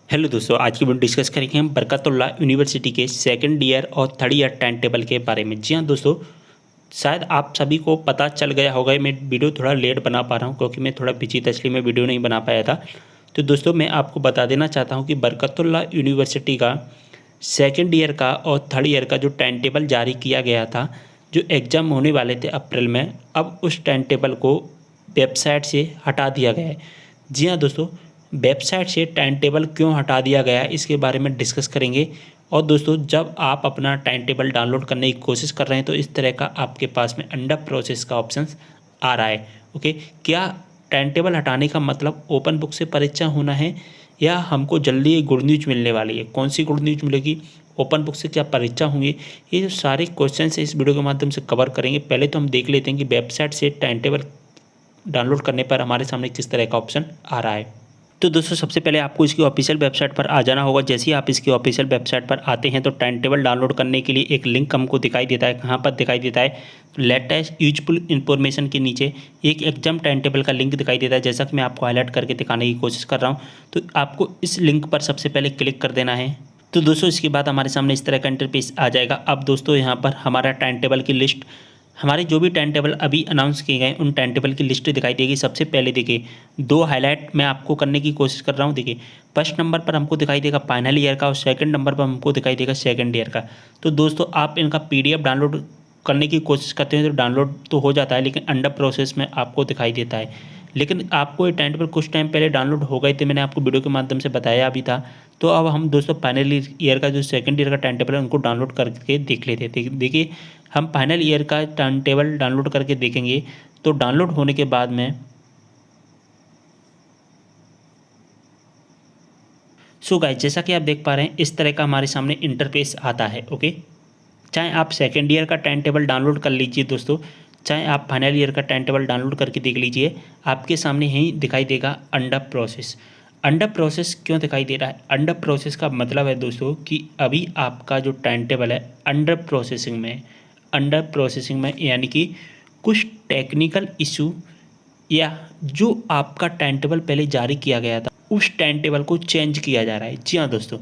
Hello दोस्तों, आज की वीडियो डिस्कस करेंगे हम बरकतुल्लाह यूनिवर्सिटी के सेकंड ईयर और थर्ड ईयर टाइम टेबल के बारे में। जी हाँ दोस्तों, शायद आप सभी को पता चल गया होगा। मैं वीडियो थोड़ा लेट बना पा रहा हूँ क्योंकि मैं थोड़ा बिजी था, इसलिए मैं वीडियो नहीं बना पाया था। तो दोस्तों, मैं आपको बता देना चाहता हूँ कि बरकतुल्लाह यूनिवर्सिटी का सेकंड ईयर का और थर्ड ईयर का जो टाइम टेबल जारी किया गया था, जो एग्ज़ाम होने वाले थे अप्रैल में, अब उस टाइम टेबल को वेबसाइट से हटा दिया गया है। जी हाँ दोस्तों, वेबसाइट से टाइम टेबल क्यों हटा दिया गया है इसके बारे में डिस्कस करेंगे। और दोस्तों, जब आप अपना टाइम टेबल डाउनलोड करने की कोशिश कर रहे हैं तो इस तरह का आपके पास में अंडर प्रोसेस का ऑप्शन आ रहा है। ओके, क्या टाइम टेबल हटाने का मतलब ओपन बुक से परीक्षा होना है या हमको जल्दी एक गुड न्यूज़ मिलने वाली है? कौन सी गुड न्यूज़ मिलेगी? ओपन बुक से क्या परीक्षा होंगी? ये जो सारे क्वेश्चन है इस वीडियो के माध्यम से कवर करेंगे। पहले तो हम देख लेते हैं कि वेबसाइट से टाइम टेबल डाउनलोड करने पर हमारे सामने किस तरह का ऑप्शन आ रहा है। तो दोस्तों, सबसे पहले आपको इसकी ऑफिशियल वेबसाइट पर आ जाना होगा। जैसे ही आप इसकी ऑफिशियल वेबसाइट पर आते हैं तो टाइम टेबल डाउनलोड करने के लिए एक लिंक हमको दिखाई देता है। कहाँ पर दिखाई देता है? लेटेस्ट यूजफुल इन्फॉर्मेशन के नीचे एक एग्जाम टाइम टेबल का लिंक दिखाई देता है। जैसा कि मैं आपको हाईलाइट करके दिखाने की कोशिश कर रहा हूँ, तो आपको इस लिंक पर सबसे पहले क्लिक कर देना है। तो दोस्तों, इसके बाद हमारे सामने इस तरह का इंटरफेस आ जाएगा। अब दोस्तों, यहाँ पर हमारा टाइम टेबल की लिस्ट, हमारे जो भी टाइम टेबल अभी अनाउंस किए गए उन टाइम टेबल की लिस्ट दिखाई देगी। सबसे पहले देखिए, दो हाईलाइट मैं आपको करने की कोशिश कर रहा हूँ। देखिए, फर्स्ट नंबर पर हमको दिखाई देगा फाइनल ईयर का और सेकंड नंबर पर हमको दिखाई देगा सेकंड ईयर का। तो दोस्तों, आप इनका पीडीएफ डाउनलोड करने की कोशिश करते हैं तो डाउनलोड तो हो जाता है, लेकिन अंडर प्रोसेस में आपको दिखाई देता है। लेकिन आपको ये टाइम टेबल कुछ टाइम पहले डाउनलोड हो गए थे, मैंने आपको वीडियो के माध्यम से बताया भी था। तो अब हम दोस्तों फाइनल ईयर का जो सेकंड ईयर का टाइम टेबल है उनको डाउनलोड करके देख लेते थे। देखिए, हम फाइनल ईयर का टाइम टेबल डाउनलोड करके देखेंगे। तो डाउनलोड होने के बाद में गाइस, जैसा कि आप देख पा रहे हैं इस तरह का हमारे सामने इंटरफेस आता है। ओके, चाहे आप सेकेंड ईयर का टाइम टेबल डाउनलोड कर लीजिए दोस्तों, चाहे आप फाइनल ईयर का टाइम टेबल डाउनलोड करके देख लीजिए, आपके सामने ही दिखाई देगा अंडर प्रोसेस। अंडर प्रोसेस क्यों दिखाई दे रहा है? अंडर प्रोसेस का मतलब है दोस्तों कि अभी आपका जो टाइम टेबल है अंडर प्रोसेसिंग में, अंडर प्रोसेसिंग में यानी कि कुछ टेक्निकल इशू या जो आपका टाइम टेबल पहले जारी किया गया था उस टाइम टेबल को चेंज किया जा रहा है। जी हाँ दोस्तों,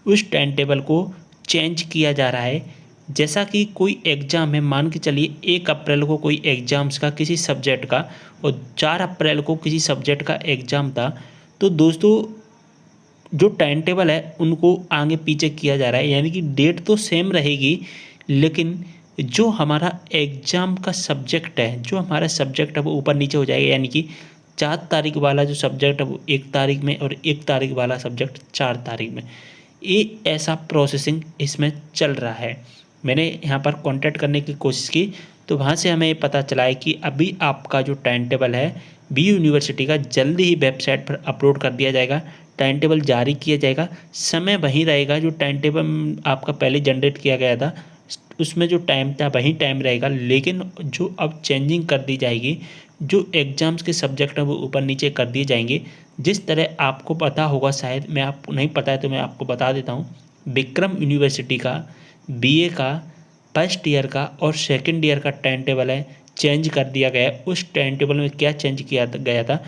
उस टाइम टेबल को चेंज किया जा रहा है। जैसा कि कोई एग्ज़ाम है, मान के चलिए 1 अप्रैल को कोई एग्ज़ाम्स का किसी सब्जेक्ट का और 4 अप्रैल को किसी सब्जेक्ट का एग्ज़ाम था। तो दोस्तों, जो टाइम टेबल है उनको आगे पीछे किया जा रहा है, यानी कि डेट तो सेम रहेगी, लेकिन जो हमारा एग्ज़ाम का सब्जेक्ट है, जो हमारा सब्जेक्ट है वो ऊपर नीचे हो जाएगा। यानी कि 4 तारीख वाला जो सब्जेक्ट है वो 1 तारीख में और 1 तारीख वाला सब्जेक्ट 4 तारीख में। ये ऐसा प्रोसेसिंग इसमें चल रहा है। मैंने यहाँ पर कांटेक्ट करने की कोशिश की तो वहाँ से हमें ये पता चला है कि अभी आपका जो टाइम टेबल है बी यूनिवर्सिटी का जल्दी ही वेबसाइट पर अपलोड कर दिया जाएगा, टाइम टेबल जारी किया जाएगा। समय वहीं रहेगा जो टाइम टेबल आपका पहले जनरेट किया गया था, उसमें जो टाइम था वही टाइम रहेगा, लेकिन जो अब चेंजिंग कर दी जाएगी, जो एग्ज़ाम्स के सब्जेक्ट हैं वो ऊपर नीचे कर दिए जाएंगे। जिस तरह आपको पता होगा, शायद मैं आपको नहीं पता है तो मैं आपको बता देता हूँ, विक्रम यूनिवर्सिटी का बीए का फर्स्ट ईयर का और सेकंड ईयर का टाइम टेबल है चेंज कर दिया गया है। उस टाइम टेबल में क्या चेंज किया गया था?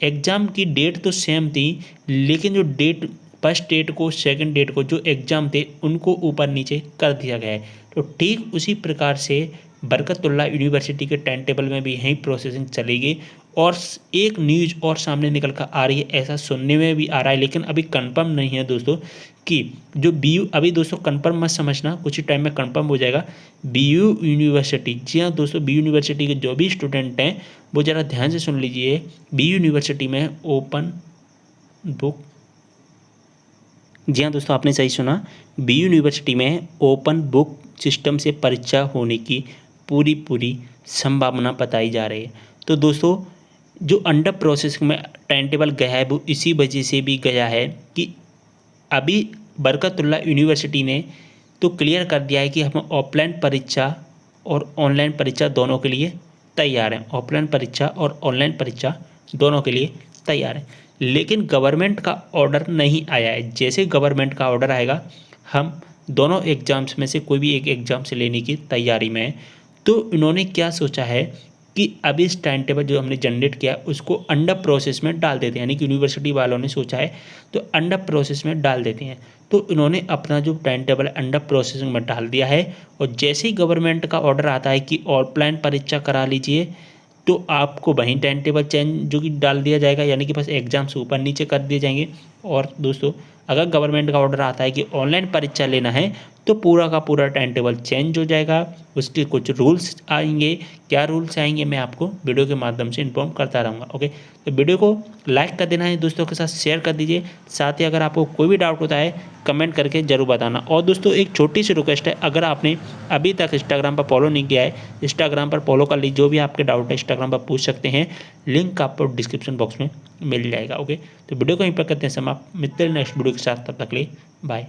एग्ज़ाम की डेट तो सेम थी, लेकिन जो डेट फर्स्ट डेट को सेकंड डेट को जो एग्ज़ाम थे उनको ऊपर नीचे कर दिया गया है। तो ठीक उसी प्रकार से बरकतुल्लाह यूनिवर्सिटी के टाइम टेबल में भी यही प्रोसेसिंग चलेगी। और एक न्यूज़ और सामने निकल कर आ रही है, ऐसा सुनने में भी आ रहा है, लेकिन अभी कंफर्म नहीं है दोस्तों कि जो बीयू, अभी दोस्तों कंफर्म मत समझना, कुछ ही टाइम में कंफर्म हो जाएगा। बीयू यूनिवर्सिटी, जी हाँ दोस्तों, बी यूनिवर्सिटी के जो भी स्टूडेंट हैं वो ज़रा ध्यान से सुन लीजिए। बी यूनिवर्सिटी में ओपन बुक, जी हाँ दोस्तों, आपने सही सुना, बी यूनिवर्सिटी में ओपन बुक सिस्टम से परीक्षा होने की पूरी पूरी संभावना बताई जा रही है। तो दोस्तों, जो अंडर प्रोसेसिंग में टाइम टेबल गया है वो इसी वजह से भी गया है कि अभी बरकतुल्लाह यूनिवर्सिटी ने तो क्लियर कर दिया है कि हम ऑफलाइन परीक्षा और ऑनलाइन परीक्षा दोनों के लिए तैयार हैं। ऑफलाइन परीक्षा और ऑनलाइन परीक्षा दोनों के लिए तैयार हैं, लेकिन गवर्नमेंट का ऑर्डर नहीं आया है। जैसे गवर्नमेंट का ऑर्डर आएगा हम दोनों एग्ज़ाम्स में से कोई भी एक एग्ज़ाम से लेने की तैयारी में हैं। तो इन्होंने क्या सोचा है कि अभी इस टाइम टेबल जो हमने जनरेट किया उसको अंडर प्रोसेस में डाल देते हैं, यानी कि यूनिवर्सिटी वालों ने सोचा है तो अंडर प्रोसेस में डाल देते हैं। तो इन्होंने अपना जो टाइम टेबल अंडर प्रोसेसिंग में डाल दिया है, और जैसे ही गवर्नमेंट का ऑर्डर आता है कि ऑफलाइन परीक्षा करा लीजिए, तो आपको वहीं टाइम टेबल चेंज जो कि डाल दिया जाएगा, यानी कि बस एग्जाम्स ऊपर नीचे कर दिए जाएंगे। और दोस्तों अगर गवर्नमेंट का ऑर्डर आता है कि ऑनलाइन परीक्षा लेना है, तो पूरा का पूरा टाइम टेबल चेंज हो जाएगा। उसके कुछ रूल्स आएंगे, क्या रूल्स आएंगे मैं आपको वीडियो के माध्यम से इन्फॉर्म करता रहूँगा। ओके, तो वीडियो को लाइक कर देना है, दोस्तों के साथ शेयर कर दीजिए। साथ ही अगर आपको कोई भी डाउट होता है कमेंट करके ज़रूर बताना। और दोस्तों एक छोटी सी रिक्वेस्ट है, अगर आपने अभी तक इंस्टाग्राम पर फॉलो नहीं किया है, इंस्टाग्राम पर फॉलो कर लीजिए। जो भी आपके डाउट है इंस्टाग्राम पर पूछ सकते हैं, लिंक आपको डिस्क्रिप्शन बॉक्स में मिल जाएगा। ओके, तो वीडियो को यहीं पर करते हैं समाप्त। मिलते हैं नेक्स्ट वीडियो के साथ, तब तक के लिए बाय।